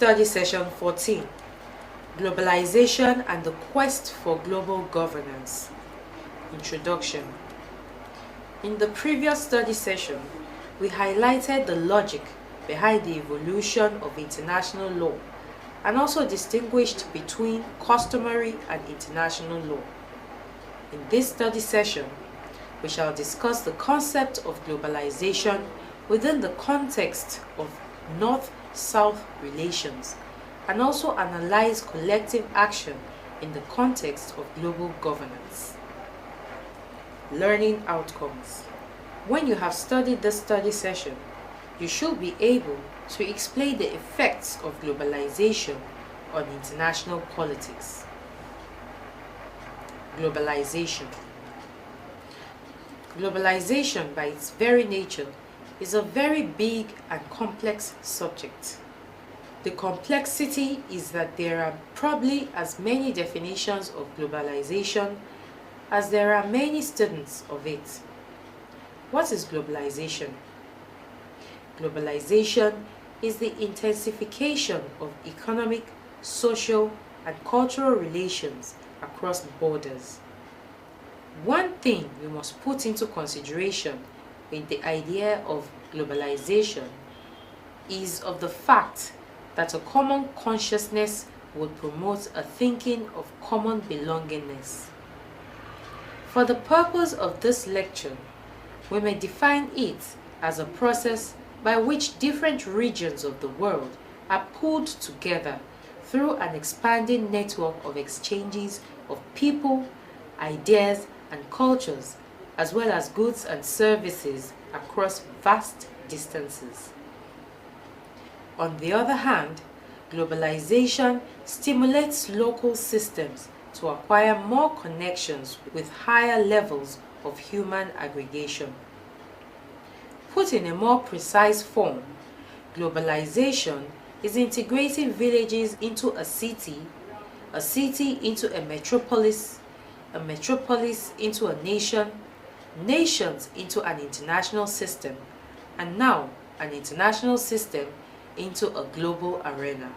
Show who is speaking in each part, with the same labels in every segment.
Speaker 1: Study Session 14, Globalization and the Quest for Global Governance. Introduction. In the previous study session, we highlighted the logic behind the evolution of international law and also distinguished between customary and international law. In this study session, we shall discuss the concept of globalization within the context of North-South relations and also analyze collective action in the context of global governance. Learning outcomes. When you have studied this study session, you should be able to explain the effects of globalization on international politics. Globalization. Globalization, by its very nature, is a very big and complex subject. The complexity is that there are probably as many definitions of globalization as there are many students of it. What is globalization? Globalization is the intensification of economic, social, and cultural relations across borders. One thing we must put into consideration with the idea of globalization is of the fact that a common consciousness would promote a thinking of common belongingness. For the purpose of this lecture, we may define it as a process by which different regions of the world are pulled together through an expanding network of exchanges of people, ideas, and cultures, as well as goods and services across vast distances. On the other hand, globalization stimulates local systems to acquire more connections with higher levels of human aggregation. Put in a more precise form, globalization is integrating villages into a city into a metropolis into a nation, nations into an international system, and now an international system into a global arena.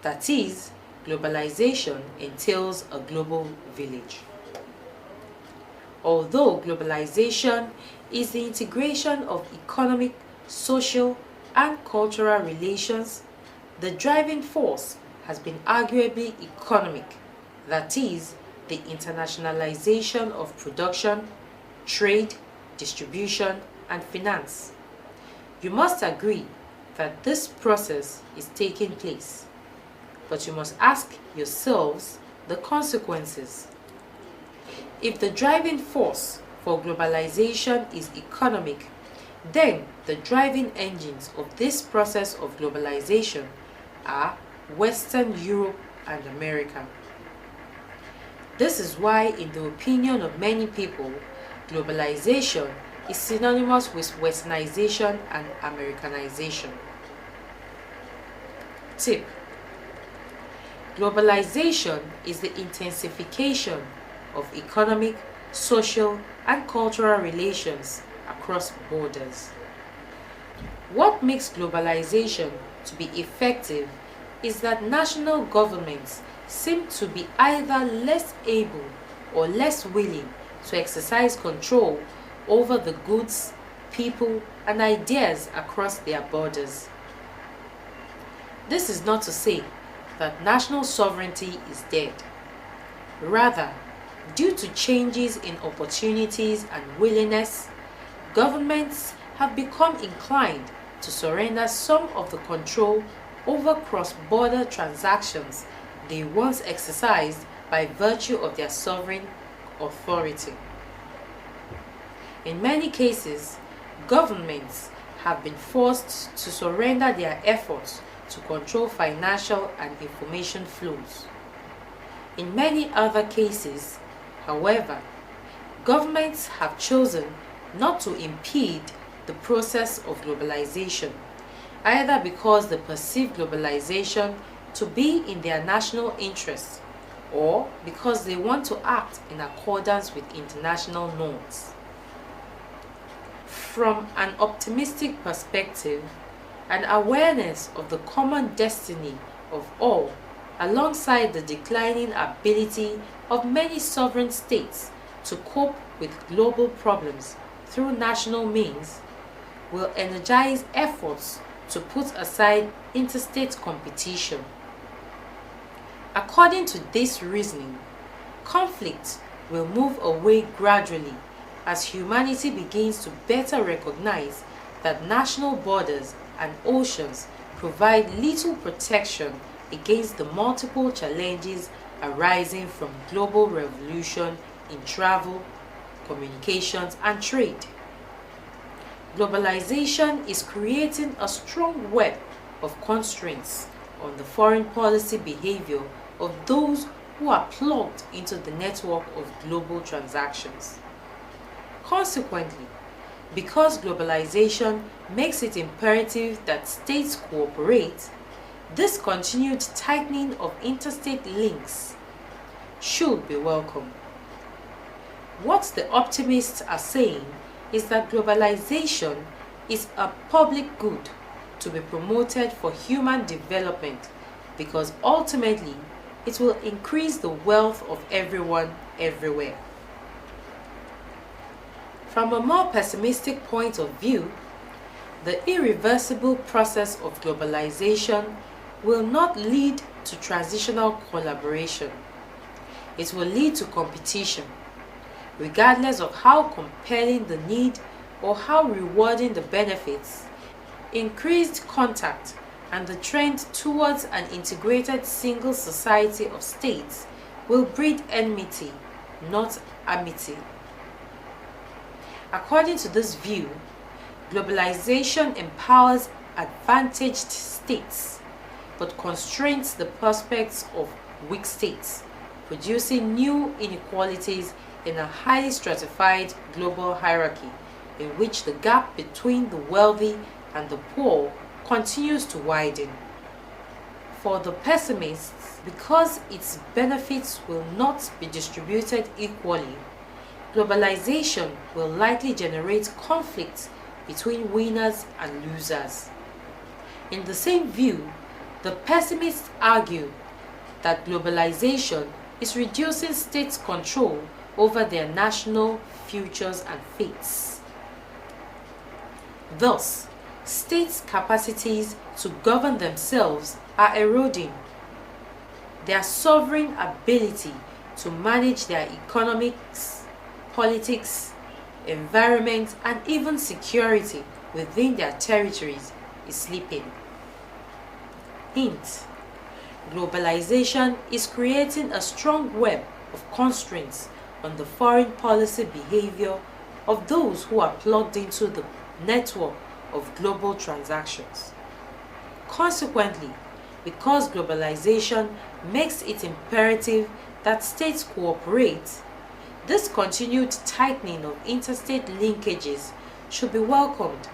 Speaker 1: That is, globalization entails a global village. Although globalization is the integration of economic, social, and cultural relations, the driving force has been arguably economic, that is, the internationalization of production, trade, distribution, and finance. You must agree that this process is taking place, but you must ask yourselves the consequences. If the driving force for globalization is economic, then the driving engines of this process of globalization are Western Europe and America. This is why, in the opinion of many people, globalization is synonymous with Westernization and Americanization. Tip: globalization is the intensification of economic, social, and cultural relations across borders. What makes globalization to be effective is that national governments seem to be either less able or less willing to exercise control over the goods, people, and ideas across their borders. This is not to say that national sovereignty is dead. Rather, due to changes in opportunities and willingness, governments have become inclined to surrender some of the control over cross-border transactions they once exercised by virtue of their sovereign authority. In many cases, governments have been forced to surrender their efforts to control financial and information flows. In many other cases, however, governments have chosen not to impede the process of globalization, either because they perceive globalization to be in their national interests or because they want to act in accordance with international norms. From an optimistic perspective, and awareness of the common destiny of all, alongside the declining ability of many sovereign states to cope with global problems through national means, will energize efforts to put aside interstate competition. According to this reasoning, conflict will move away gradually as humanity begins to better recognize that national borders and oceans provide little protection against the multiple challenges arising from global revolution in travel, communications, and trade. Globalization is creating a strong web of constraints on the foreign policy behavior of those who are plugged into the network of global transactions. Consequently, because globalization makes it imperative that states cooperate, this continued tightening of interstate links should be welcome. What the optimists are saying is that globalization is a public good to be promoted for human development because ultimately it will increase the wealth of everyone everywhere. From a more pessimistic point of view, the irreversible process of globalization will not lead to transitional collaboration. It will lead to competition, regardless of how compelling the need or how rewarding the benefits. Increased contact and the trend towards an integrated single society of states will breed enmity, not amity. According to this view, globalization empowers advantaged states but constrains the prospects of weak states, producing new inequalities in a highly stratified global hierarchy in which the gap between the wealthy and the poor continues to widen. For the pessimists, because its benefits will not be distributed equally, globalization will likely generate conflicts between winners and losers. In the same view, the pessimists argue that globalization is reducing states' control over their national futures and fates. Thus, states' capacities to govern themselves are eroding. Their sovereign ability to manage their economics, politics, environment, and even security within their territories is slipping. Hint: globalization is creating a strong web of constraints on the foreign policy behavior of those who are plugged into the network of global transactions. Consequently, because globalization makes it imperative that states cooperate, this continued tightening of interstate linkages should be welcomed.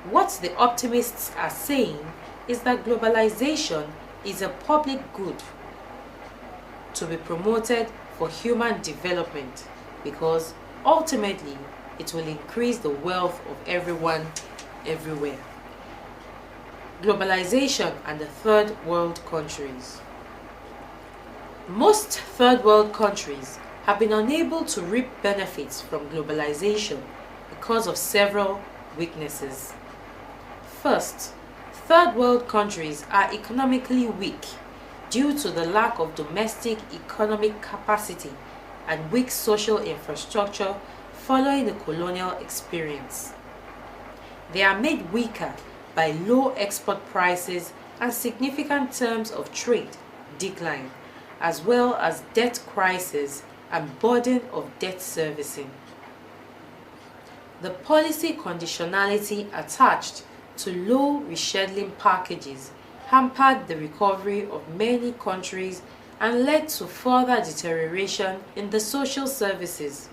Speaker 1: What the optimists are saying is that globalization is a public good to be promoted for human development because ultimately it will increase the wealth of everyone everywhere. Globalization and the third world countries. Most third world countries have been unable to reap benefits from globalization because of several weaknesses. First, third world countries are economically weak due to the lack of domestic economic capacity and weak social infrastructure following the colonial experience. They are made weaker by low export prices and significant terms of trade decline, as well as debt crisis and burden of debt servicing. The policy conditionality attached to low rescheduling packages hampered the recovery of many countries and led to further deterioration in the social services.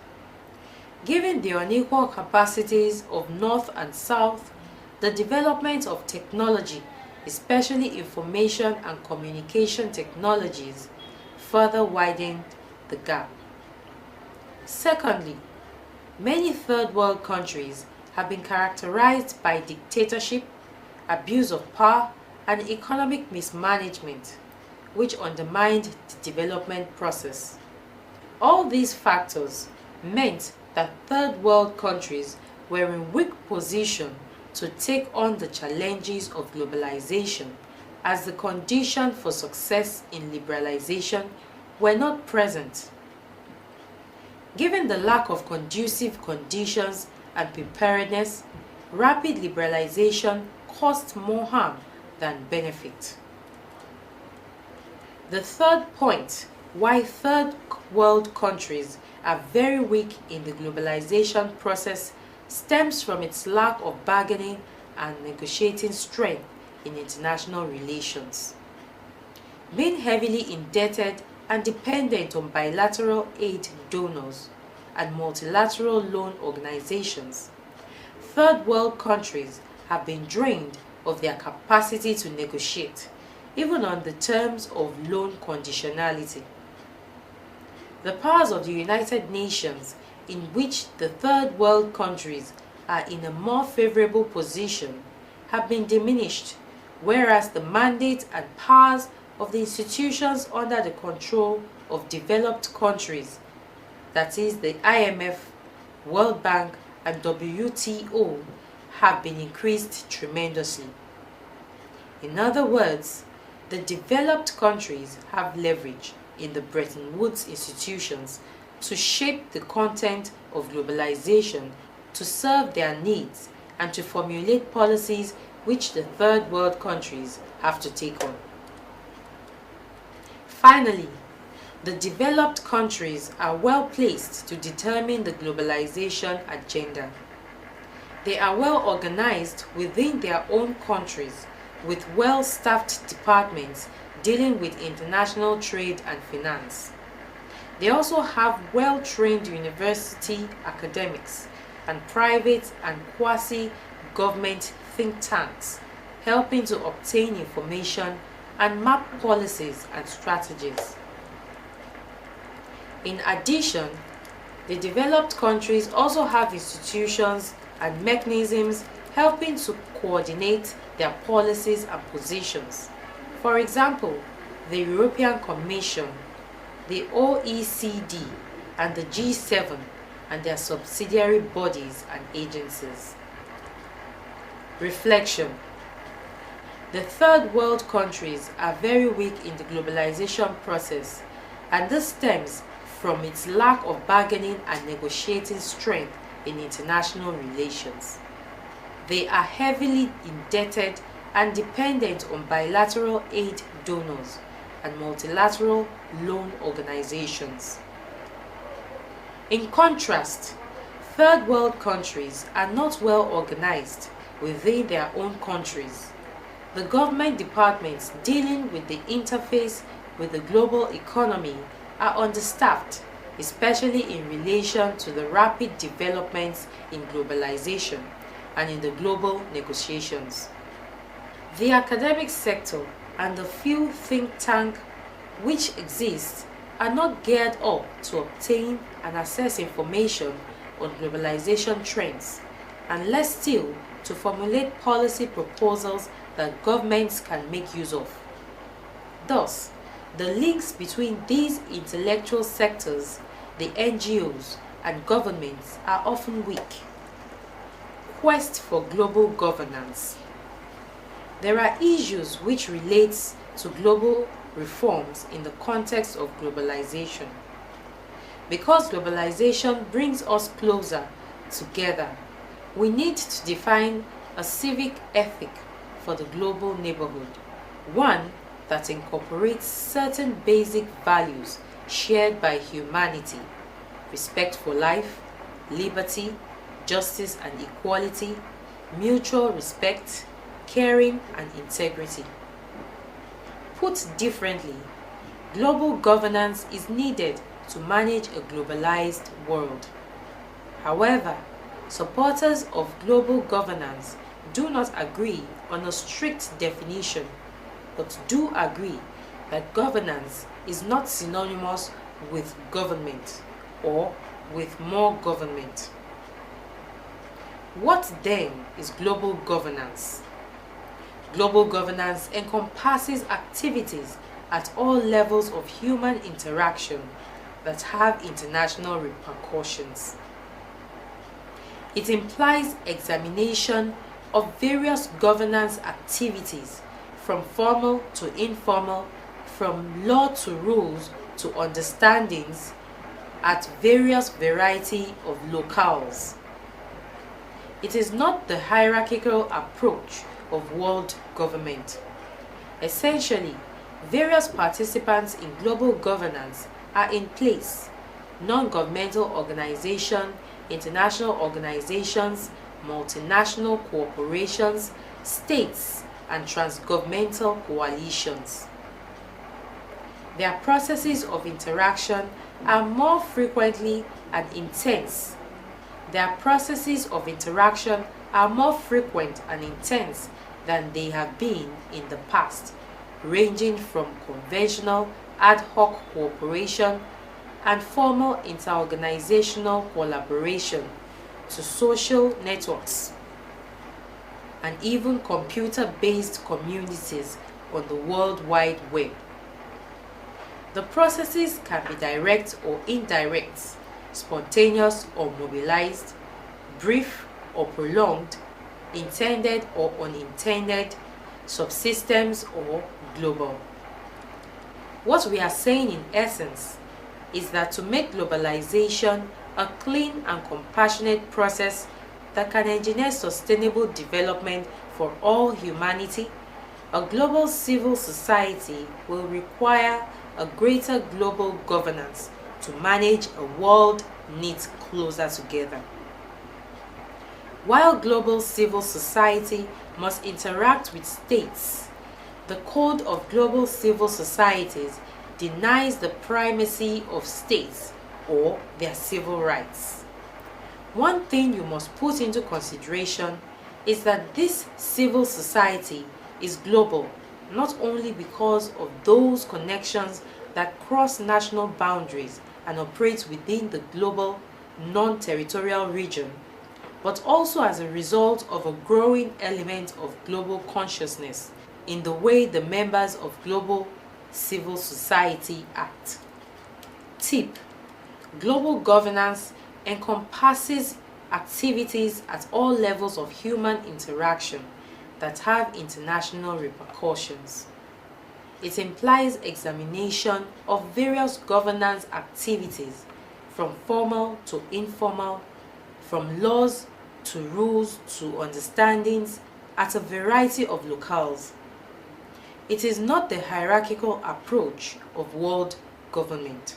Speaker 1: Given the unequal capacities of North and South, the development of technology, especially information and communication technologies, further widened the gap. Secondly, many third world countries have been characterized by dictatorship abuse of power, and economic mismanagement, which undermined the development process. All these factors meant that third world countries were in weak position to take on the challenges of globalization, as the conditions for success in liberalization were not present. Given the lack of conducive conditions and preparedness, rapid liberalization caused more harm than benefit. The third point why third world countries are very weak in the globalization process stems from its lack of bargaining and negotiating strength in international relations. Being heavily indebted and dependent on bilateral aid donors and multilateral loan organizations, third world countries have been drained of their capacity to negotiate, even on the terms of loan conditionality. The powers of the United Nations, in which the third world countries are in a more favorable position, have been diminished, whereas the mandate and powers of the institutions under the control of developed countries, that is the IMF, World Bank, and WTO, have been increased tremendously. In other words, the developed countries have leverage in the Bretton Woods institutions to shape the content of globalization to serve their needs and to formulate policies which the third world countries have to take on. Finally, the developed countries are well placed to determine the globalization agenda. They are well organized within their own countries with well-staffed departments dealing with international trade and finance. They also have well-trained university academics and private and quasi-government think tanks helping to obtain information and map policies and strategies. In addition, the developed countries also have institutions and mechanisms helping to coordinate their policies and positions. For example, the European Commission, the OECD, and the G7 and their subsidiary bodies and agencies. Reflection. The third world countries are very weak in the globalization process, and this stems from its lack of bargaining and negotiating strength in international relations. They are heavily indebted and dependent on bilateral aid donors and multilateral loan organizations. In contrast, third world countries are not well organized within their own countries. The government departments dealing with the interface with the global economy are understaffed, especially in relation to the rapid developments in globalization and in the global negotiations. The academic sector and the few think tanks which exist are not geared up to obtain and access information on globalization trends, and less still to formulate policy proposals that governments can make use of. Thus, the links between these intellectual sectors, the NGOs, and governments are often weak. Quest for global governance. There are issues which relate to global reforms in the context of globalization. Because globalization brings us closer together, we need to define a civic ethic for the global neighborhood, one that incorporates certain basic values shared by humanity: respect for life, liberty, justice and equality, mutual respect, caring and integrity. Put differently, global governance is needed to manage a globalized world. However, supporters of global governance do not agree on a strict definition, but do agree that governance is not synonymous with government or with more government. What then is global governance? Global governance encompasses activities at all levels of human interaction that have international repercussions. It implies examination of various governance activities, from formal to informal, from law to rules to understandings at various variety of locales. It is not the hierarchical approach of world government. Essentially, various participants in global governance are in place: non-governmental organizations, international organizations, multinational corporations, states, and transgovernmental coalitions. Their processes of interaction are more frequently and intense. Their processes of interaction are more frequent and intense than they have been in the past, ranging from conventional ad hoc cooperation and formal interorganizational collaboration to social networks and even computer-based communities on the World Wide Web. The processes can be direct or indirect, spontaneous or mobilized, brief or prolonged, intended or unintended, subsystems or global. What we are saying in essence is that to make globalization a clean and compassionate process that can engineer sustainable development for all humanity, a global civil society will require a greater global governance to manage a world knit closer together. While global civil society must interact with states, the Code of Global Civil Societies denies the primacy of states or their civil rights. One thing you must put into consideration is that this civil society is global not only because of those connections that cross national boundaries and operate within the global non-territorial region, but also as a result of a growing element of global consciousness in the way the members of global civil society act. Tip: global governance encompasses activities at all levels of human interaction that have international repercussions. It implies examination of various governance activities, from formal to informal, from laws to rules to understandings at a variety of locales. It is not the hierarchical approach of world government.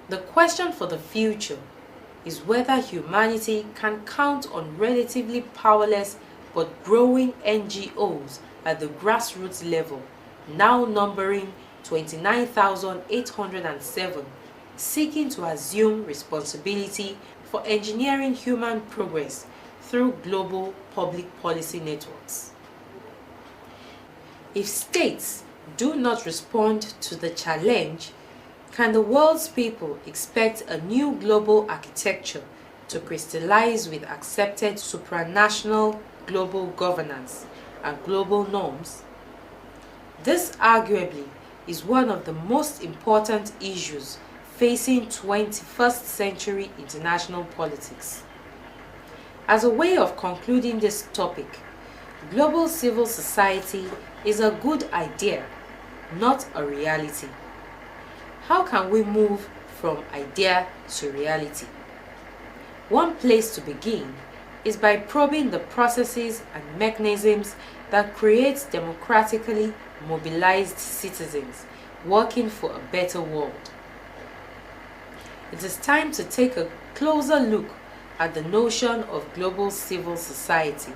Speaker 1: The question for the future is whether humanity can count on relatively powerless but growing NGOs at the grassroots level, now numbering 29,807, seeking to assume responsibility for engineering human progress through global public policy networks. If states do not respond to the challenge, can the world's people expect a new global architecture to crystallize with accepted supranational global governance and global norms? This arguably is one of the most important issues facing 21st century international politics. As a way of concluding this topic, global civil society is a good idea, not a reality. How can we move from idea to reality? One place to begin is by probing the processes and mechanisms that create democratically mobilized citizens working for a better world. It is time to take a closer look at the notion of global civil society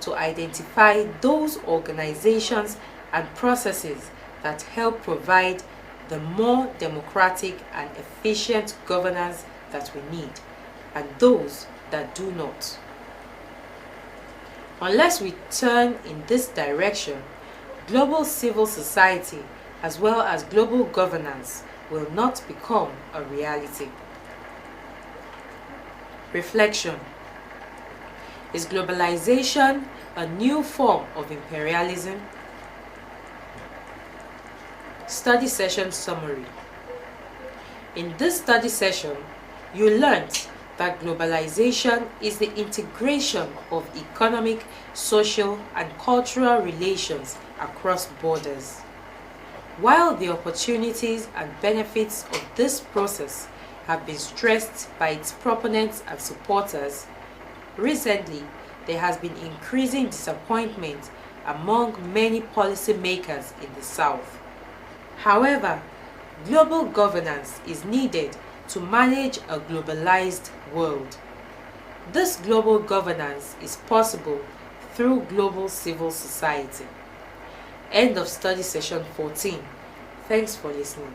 Speaker 1: to identify those organizations and processes that help provide the more democratic and efficient governance that we need, and those that do not. Unless we turn in this direction, global civil society as well as global governance will not become a reality. Reflection: is globalization a new form of imperialism? Study session summary. In this study session, you learned that globalization is the integration of economic, social, and cultural relations across borders. While the opportunities and benefits of this process have been stressed by its proponents and supporters, recently there has been increasing disappointment among many policymakers in the South. However, global governance is needed to manage a globalized world. This global governance is possible through global civil society. End of study session 14. Thanks for listening.